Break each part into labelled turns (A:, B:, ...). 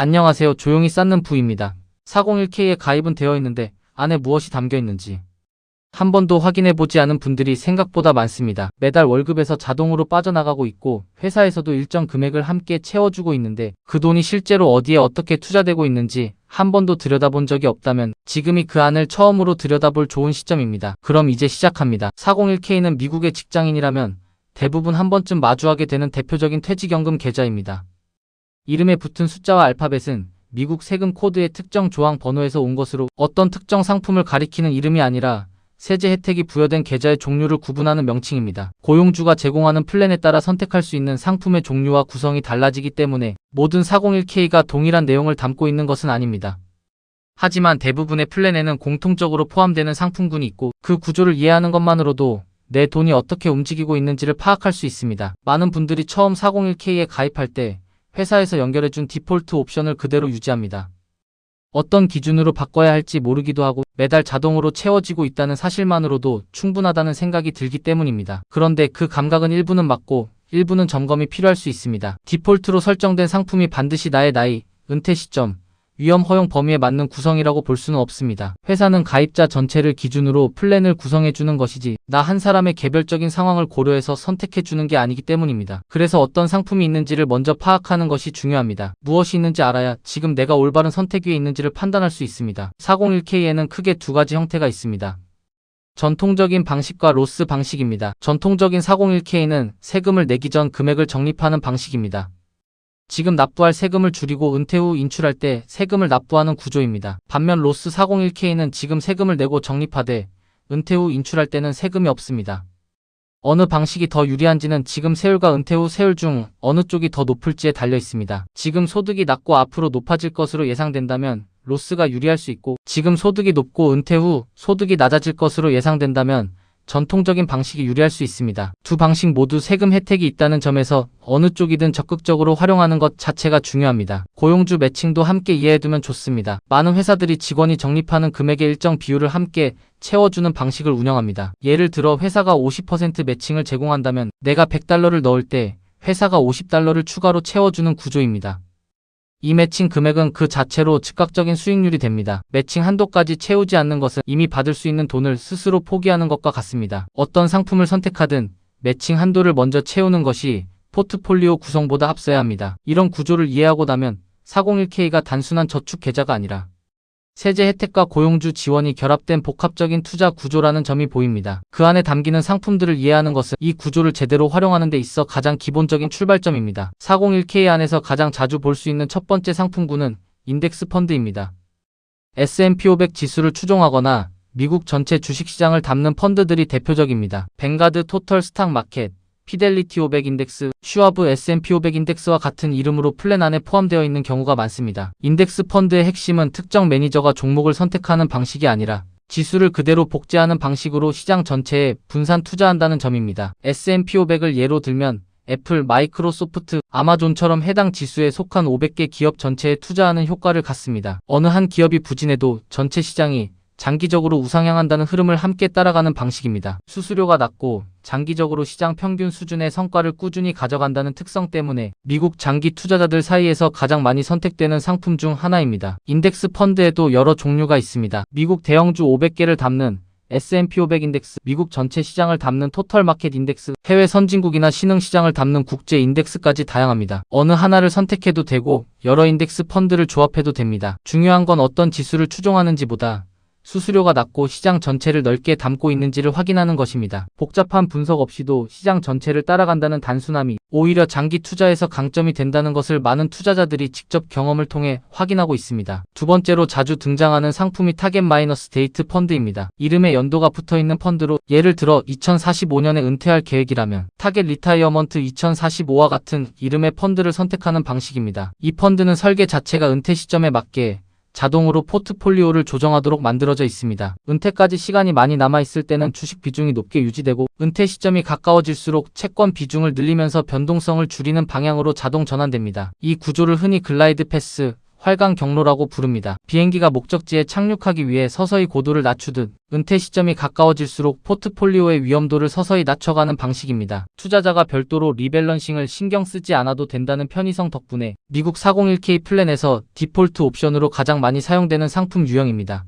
A: 안녕하세요. 조용히 쌓는 부입니다. 401K에 가입은 되어 있는데 안에 무엇이 담겨 있는지 한 번도 확인해보지 않은 분들이 생각보다 많습니다. 매달 월급에서 자동으로 빠져나가고 있고 회사에서도 일정 금액을 함께 채워주고 있는데 그 돈이 실제로 어디에 어떻게 투자되고 있는지 한 번도 들여다본 적이 없다면 지금이 그 안을 처음으로 들여다볼 좋은 시점입니다. 그럼 이제 시작합니다. 401K는 미국의 직장인이라면 대부분 한 번쯤 마주하게 되는 대표적인 퇴직연금 계좌입니다. 이름에 붙은 숫자와 알파벳은 미국 세금 코드의 특정 조항 번호에서 온 것으로 어떤 특정 상품을 가리키는 이름이 아니라 세제 혜택이 부여된 계좌의 종류를 구분하는 명칭입니다. 고용주가 제공하는 플랜에 따라 선택할 수 있는 상품의 종류와 구성이 달라지기 때문에 모든 401K가 동일한 내용을 담고 있는 것은 아닙니다. 하지만 대부분의 플랜에는 공통적으로 포함되는 상품군이 있고 그 구조를 이해하는 것만으로도 내 돈이 어떻게 움직이고 있는지를 파악할 수 있습니다. 많은 분들이 처음 401K에 가입할 때 회사에서 연결해준 디폴트 옵션을 그대로 유지합니다. 어떤 기준으로 바꿔야 할지 모르기도 하고 매달 자동으로 채워지고 있다는 사실만으로도 충분하다는 생각이 들기 때문입니다. 그런데 그 감각은 일부는 맞고 일부는 점검이 필요할 수 있습니다. 디폴트로 설정된 상품이 반드시 나의 나이, 은퇴 시점, 위험 허용 범위에 맞는 구성이라고 볼 수는 없습니다. 회사는 가입자 전체를 기준으로 플랜을 구성해주는 것이지 나 한 사람의 개별적인 상황을 고려해서 선택해주는 게 아니기 때문입니다. 그래서 어떤 상품이 있는지를 먼저 파악하는 것이 중요합니다. 무엇이 있는지 알아야 지금 내가 올바른 선택 위에 있는지를 판단할 수 있습니다. 401K에는 크게 두 가지 형태가 있습니다. 전통적인 방식과 로스 방식입니다. 전통적인 401K는 세금을 내기 전 금액을 적립하는 방식입니다. 지금 납부할 세금을 줄이고 은퇴 후 인출할 때 세금을 납부하는 구조입니다. 반면 로스 401K는 지금 세금을 내고 적립하되 은퇴 후 인출할 때는 세금이 없습니다. 어느 방식이 더 유리한지는 지금 세율과 은퇴 후 세율 중 어느 쪽이 더 높을지에 달려 있습니다. 지금 소득이 낮고 앞으로 높아질 것으로 예상된다면 로스가 유리할 수 있고 지금 소득이 높고 은퇴 후 소득이 낮아질 것으로 예상된다면 전통적인 방식이 유리할 수 있습니다. 두 방식 모두 세금 혜택이 있다는 점에서 어느 쪽이든 적극적으로 활용하는 것 자체가 중요합니다. 고용주 매칭도 함께 이해해두면 좋습니다. 많은 회사들이 직원이 적립하는 금액의 일정 비율을 함께 채워주는 방식을 운영합니다. 예를 들어 회사가 50% 매칭을 제공한다면 내가 $100를 넣을 때 회사가 $50를 추가로 채워주는 구조입니다. 이 매칭 금액은 그 자체로 즉각적인 수익률이 됩니다. 매칭 한도까지 채우지 않는 것은 이미 받을 수 있는 돈을 스스로 포기하는 것과 같습니다. 어떤 상품을 선택하든 매칭 한도를 먼저 채우는 것이 포트폴리오 구성보다 앞서야 합니다. 이런 구조를 이해하고 나면 401K가 단순한 저축 계좌가 아니라 세제 혜택과 고용주 지원이 결합된 복합적인 투자 구조라는 점이 보입니다. 그 안에 담기는 상품들을 이해하는 것은 이 구조를 제대로 활용하는 데 있어 가장 기본적인 출발점입니다. 401K 안에서 가장 자주 볼 수 있는 첫 번째 상품군은 인덱스 펀드입니다. S&P 500 지수를 추종하거나 미국 전체 주식시장을 담는 펀드들이 대표적입니다. 뱅가드 토털 스탁 마켓, 피델리티 500 인덱스, 슈와브 S&P 500 인덱스와 같은 이름으로 플랜 안에 포함되어 있는 경우가 많습니다. 인덱스 펀드의 핵심은 특정 매니저가 종목을 선택하는 방식이 아니라 지수를 그대로 복제하는 방식으로 시장 전체에 분산 투자한다는 점입니다. S&P 500을 예로 들면 애플, 마이크로소프트, 아마존처럼 해당 지수에 속한 500개 기업 전체에 투자하는 효과를 갖습니다. 어느 한 기업이 부진해도 전체 시장이 장기적으로 우상향한다는 흐름을 함께 따라가는 방식입니다. 수수료가 낮고 장기적으로 시장 평균 수준의 성과를 꾸준히 가져간다는 특성 때문에 미국 장기 투자자들 사이에서 가장 많이 선택되는 상품 중 하나입니다. 인덱스 펀드에도 여러 종류가 있습니다. 미국 대형주 500개를 담는 S&P 500 인덱스, 미국 전체 시장을 담는 토털 마켓 인덱스, 해외 선진국이나 신흥 시장을 담는 국제 인덱스까지 다양합니다. 어느 하나를 선택해도 되고 여러 인덱스 펀드를 조합해도 됩니다. 중요한 건 어떤 지수를 추종하는지보다 수수료가 낮고 시장 전체를 넓게 담고 있는지를 확인하는 것입니다. 복잡한 분석 없이도 시장 전체를 따라간다는 단순함이 오히려 장기 투자에서 강점이 된다는 것을 많은 투자자들이 직접 경험을 통해 확인하고 있습니다. 두 번째로 자주 등장하는 상품이 타겟 마이너스 데이트 펀드입니다. 이름에 연도가 붙어있는 펀드로 예를 들어 2045년에 은퇴할 계획이라면 타겟 리타이어먼트 2045와 같은 이름의 펀드를 선택하는 방식입니다. 이 펀드는 설계 자체가 은퇴 시점에 맞게 자동으로 포트폴리오를 조정하도록 만들어져 있습니다. 은퇴까지 시간이 많이 남아있을 때는 주식 비중이 높게 유지되고 은퇴 시점이 가까워질수록 채권 비중을 늘리면서 변동성을 줄이는 방향으로 자동 전환됩니다. 이 구조를 흔히 글라이드 패스, 활강 경로라고 부릅니다. 비행기가 목적지에 착륙하기 위해 서서히 고도를 낮추듯 은퇴 시점이 가까워질수록 포트폴리오의 위험도를 서서히 낮춰가는 방식입니다. 투자자가 별도로 리밸런싱을 신경 쓰지 않아도 된다는 편의성 덕분에 미국 401k 플랜에서 디폴트 옵션으로 가장 많이 사용되는 상품 유형입니다.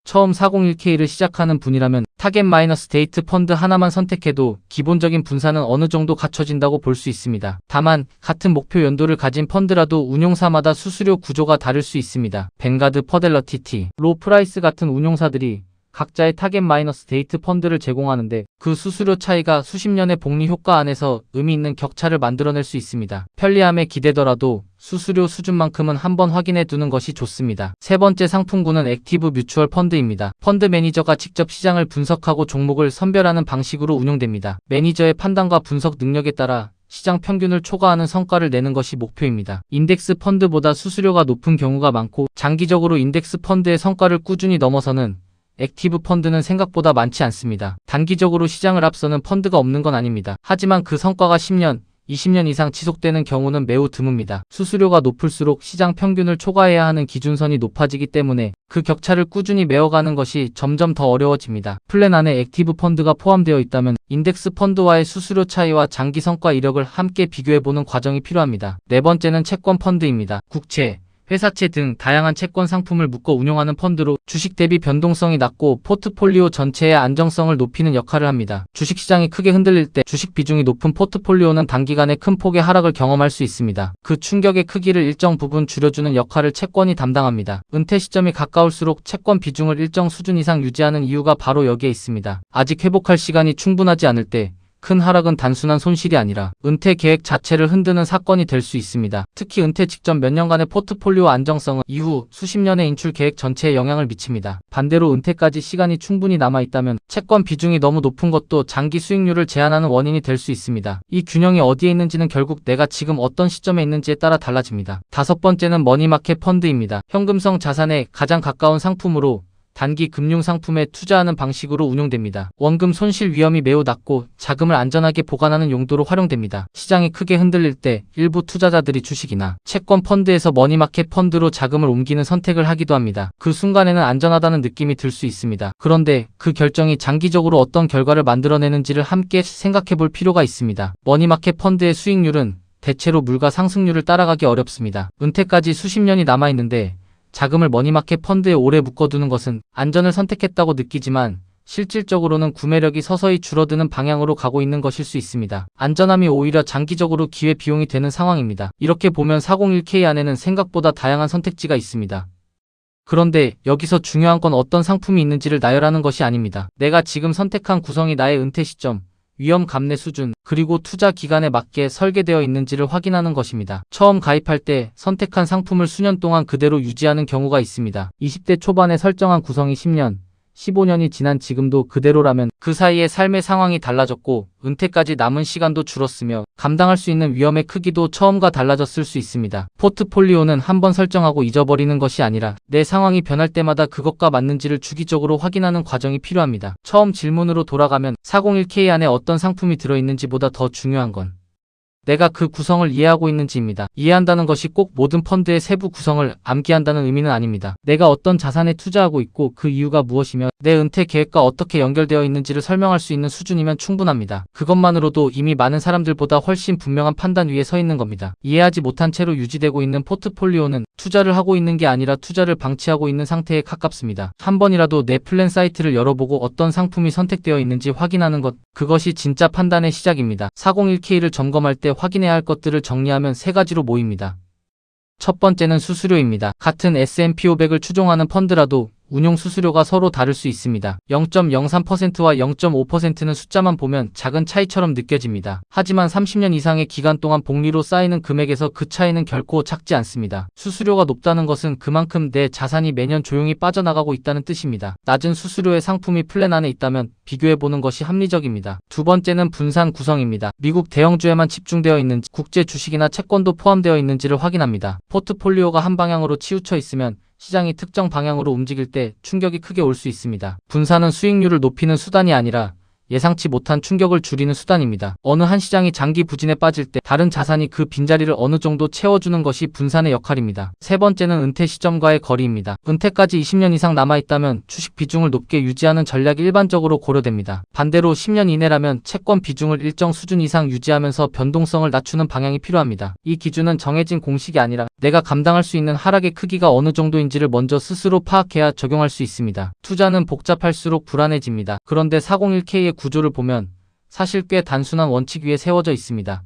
A: 처음 401k를 시작하는 분이라면 타겟 마이너스 데이트 펀드 하나만 선택해도 기본적인 분산은 어느 정도 갖춰진다고 볼 수 있습니다. 다만 같은 목표 연도를 가진 펀드라도 운용사마다 수수료 구조가 다를 수 있습니다. 뱅가드, 퍼델러티티, 로프라이스 같은 운용사들이 각자의 타겟 마이너스 데이트 펀드를 제공하는데 그 수수료 차이가 수십 년의 복리 효과 안에서 의미 있는 격차를 만들어낼 수 있습니다. 편리함에 기대더라도 수수료 수준만큼은 한번 확인해 두는 것이 좋습니다. 세 번째 상품군은 액티브 뮤추얼 펀드입니다. 펀드 매니저가 직접 시장을 분석하고 종목을 선별하는 방식으로 운용됩니다. 매니저의 판단과 분석 능력에 따라 시장 평균을 초과하는 성과를 내는 것이 목표입니다. 인덱스 펀드보다 수수료가 높은 경우가 많고 장기적으로 인덱스 펀드의 성과를 꾸준히 넘어서는 액티브 펀드는 생각보다 많지 않습니다. 단기적으로 시장을 앞서는 펀드가 없는 건 아닙니다. 하지만 그 성과가 10년, 20년 이상 지속되는 경우는 매우 드뭅니다. 수수료가 높을수록 시장 평균을 초과해야 하는 기준선이 높아지기 때문에 그 격차를 꾸준히 메워가는 것이 점점 더 어려워집니다. 플랜 안에 액티브 펀드가 포함되어 있다면 인덱스 펀드와의 수수료 차이와 장기 성과 이력을 함께 비교해보는 과정이 필요합니다. 네 번째는 채권 펀드입니다. 국채, 회사채 등 다양한 채권 상품을 묶어 운용하는 펀드로 주식 대비 변동성이 낮고 포트폴리오 전체의 안정성을 높이는 역할을 합니다. 주식시장이 크게 흔들릴 때 주식 비중이 높은 포트폴리오는 단기간에 큰 폭의 하락을 경험할 수 있습니다. 그 충격의 크기를 일정 부분 줄여주는 역할을 채권이 담당합니다. 은퇴 시점이 가까울수록 채권 비중을 일정 수준 이상 유지하는 이유가 바로 여기에 있습니다. 아직 회복할 시간이 충분하지 않을 때 큰 하락은 단순한 손실이 아니라 은퇴 계획 자체를 흔드는 사건이 될 수 있습니다. 특히 은퇴 직전 몇 년간의 포트폴리오 안정성은 이후 수십 년의 인출 계획 전체에 영향을 미칩니다. 반대로 은퇴까지 시간이 충분히 남아있다면 채권 비중이 너무 높은 것도 장기 수익률을 제한하는 원인이 될 수 있습니다. 이 균형이 어디에 있는지는 결국 내가 지금 어떤 시점에 있는지에 따라 달라집니다. 다섯 번째는 머니마켓 펀드입니다. 현금성 자산에 가장 가까운 상품으로 단기 금융 상품에 투자하는 방식으로 운용됩니다. 원금 손실 위험이 매우 낮고 자금을 안전하게 보관하는 용도로 활용됩니다. 시장이 크게 흔들릴 때 일부 투자자들이 주식이나 채권 펀드에서 머니마켓 펀드로 자금을 옮기는 선택을 하기도 합니다. 그 순간에는 안전하다는 느낌이 들 수 있습니다. 그런데 그 결정이 장기적으로 어떤 결과를 만들어내는지를 함께 생각해 볼 필요가 있습니다. 머니마켓 펀드의 수익률은 대체로 물가 상승률을 따라가기 어렵습니다. 은퇴까지 수십 년이 남아있는데 자금을 머니마켓 펀드에 오래 묶어두는 것은 안전을 선택했다고 느끼지만 실질적으로는 구매력이 서서히 줄어드는 방향으로 가고 있는 것일 수 있습니다. 안전함이 오히려 장기적으로 기회비용이 되는 상황입니다. 이렇게 보면 401k 안에는 생각보다 다양한 선택지가 있습니다. 그런데 여기서 중요한 건 어떤 상품이 있는지를 나열하는 것이 아닙니다. 내가 지금 선택한 구성이 나의 은퇴 시점, 위험 감내 수준, 그리고 투자 기간에 맞게 설계되어 있는지를 확인하는 것입니다. 처음 가입할 때 선택한 상품을 수년 동안 그대로 유지하는 경우가 있습니다. 20대 초반에 설정한 구성이 10년, 15년이 지난 지금도 그대로라면 그 사이에 삶의 상황이 달라졌고 은퇴까지 남은 시간도 줄었으며 감당할 수 있는 위험의 크기도 처음과 달라졌을 수 있습니다. 포트폴리오는 한번 설정하고 잊어버리는 것이 아니라 내 상황이 변할 때마다 그것과 맞는지를 주기적으로 확인하는 과정이 필요합니다. 처음 질문으로 돌아가면 401k 안에 어떤 상품이 들어있는지보다 더 중요한 건 내가 그 구성을 이해하고 있는지입니다. 이해한다는 것이 꼭 모든 펀드의 세부 구성을 암기한다는 의미는 아닙니다. 내가 어떤 자산에 투자하고 있고 그 이유가 무엇이며 내 은퇴 계획과 어떻게 연결되어 있는지를 설명할 수 있는 수준이면 충분합니다. 그것만으로도 이미 많은 사람들보다 훨씬 분명한 판단 위에 서 있는 겁니다. 이해하지 못한 채로 유지되고 있는 포트폴리오는 투자를 하고 있는 게 아니라 투자를 방치하고 있는 상태에 가깝습니다. 한 번이라도 내 플랜 사이트를 열어보고 어떤 상품이 선택되어 있는지 확인하는 것, 그것이 진짜 판단의 시작입니다. 401k를 점검할 때 확인해야 할 것들을 정리하면 세 가지로 모입니다. 첫 번째는 수수료입니다. 같은 S&P 500을 추종하는 펀드라도 운용 수수료가 서로 다를 수 있습니다. 0.03%와 0.5%는 숫자만 보면 작은 차이처럼 느껴집니다. 하지만 30년 이상의 기간 동안 복리로 쌓이는 금액에서 그 차이는 결코 작지 않습니다. 수수료가 높다는 것은 그만큼 내 자산이 매년 조용히 빠져나가고 있다는 뜻입니다. 낮은 수수료의 상품이 플랜 안에 있다면 비교해보는 것이 합리적입니다. 두 번째는 분산 구성입니다. 미국 대형주에만 집중되어 있는지 국제 주식이나 채권도 포함되어 있는지를 확인합니다. 포트폴리오가 한 방향으로 치우쳐 있으면 시장이 특정 방향으로 움직일 때 충격이 크게 올 수 있습니다. 분산은 수익률을 높이는 수단이 아니라 예상치 못한 충격을 줄이는 수단입니다. 어느 한 시장이 장기 부진에 빠질 때 다른 자산이 그 빈자리를 어느 정도 채워주는 것이 분산의 역할입니다. 세 번째는 은퇴 시점과의 거리입니다. 은퇴까지 20년 이상 남아있다면 주식 비중을 높게 유지하는 전략이 일반적으로 고려됩니다. 반대로 10년 이내라면 채권 비중을 일정 수준 이상 유지하면서 변동성을 낮추는 방향이 필요합니다. 이 기준은 정해진 공식이 아니라 내가 감당할 수 있는 하락의 크기가 어느 정도인지를 먼저 스스로 파악해야 적용할 수 있습니다. 투자는 복잡할수록 불안해집니다. 그런데 401k의 구조를 보면 사실 꽤 단순한 원칙 위에 세워져 있습니다.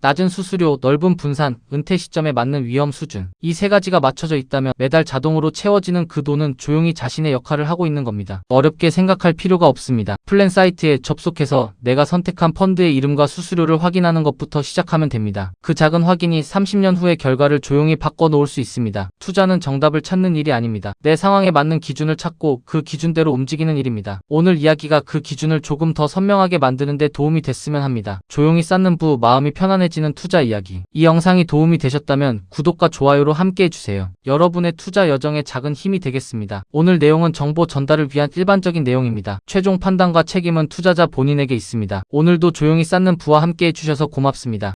A: 낮은 수수료, 넓은 분산, 은퇴 시점에 맞는 위험 수준. 이 세 가지가 맞춰져 있다면 매달 자동으로 채워지는 그 돈은 조용히 자신의 역할을 하고 있는 겁니다. 어렵게 생각할 필요가 없습니다. 플랜 사이트에 접속해서 내가 선택한 펀드의 이름과 수수료를 확인하는 것부터 시작하면 됩니다. 그 작은 확인이 30년 후의 결과를 조용히 바꿔놓을 수 있습니다. 투자는 정답을 찾는 일이 아닙니다. 내 상황에 맞는 기준을 찾고 그 기준대로 움직이는 일입니다. 오늘 이야기가 그 기준을 조금 더 선명하게 만드는 데 도움이 됐으면 합니다. 조용히 쌓는 부, 마음이 편안해지는 투자 이야기. 이 영상이 도움이 되셨다면 구독과 좋아요로 함께 해주세요. 여러분의 투자 여정에 작은 힘이 되겠습니다. 오늘 내용은 정보 전달을 위한 일반적인 내용입니다. 최종 판단과 책임은 투자자 본인에게 있습니다. 오늘도 조용히 쌓는 부와 함께 해주셔서 고맙습니다.